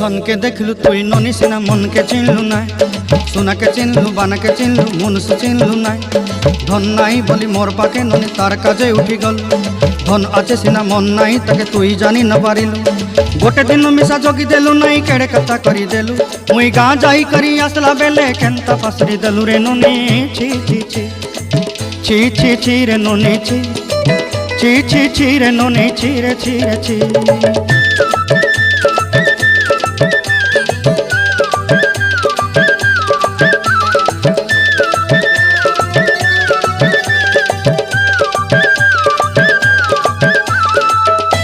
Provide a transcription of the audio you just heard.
জনকে দেখলু তুই ননি সিনা মনকে চিনলু নাই, সোনাকে চিনলু বানাকে চিনলু মনুষ্য চিনলু নাই। ধন নাই বলি মোর পাকে ননি তার কাজে উঠি গল, ধন আছে সিনা মন নাই তাকে তুই জানি না পারিলু। গোটে দিন মিশা জগি দেলু নাই কেড়ে কথা করি দেলু, মুই গাঁ যাই করি আসলা বেলে কেনতা পাসরি দেলু রে ননি। ছি ছি ছি ছি ছি ছি রে ননি ছি ছি ছি ছি রে ননি ছি রে ছি রে ছি।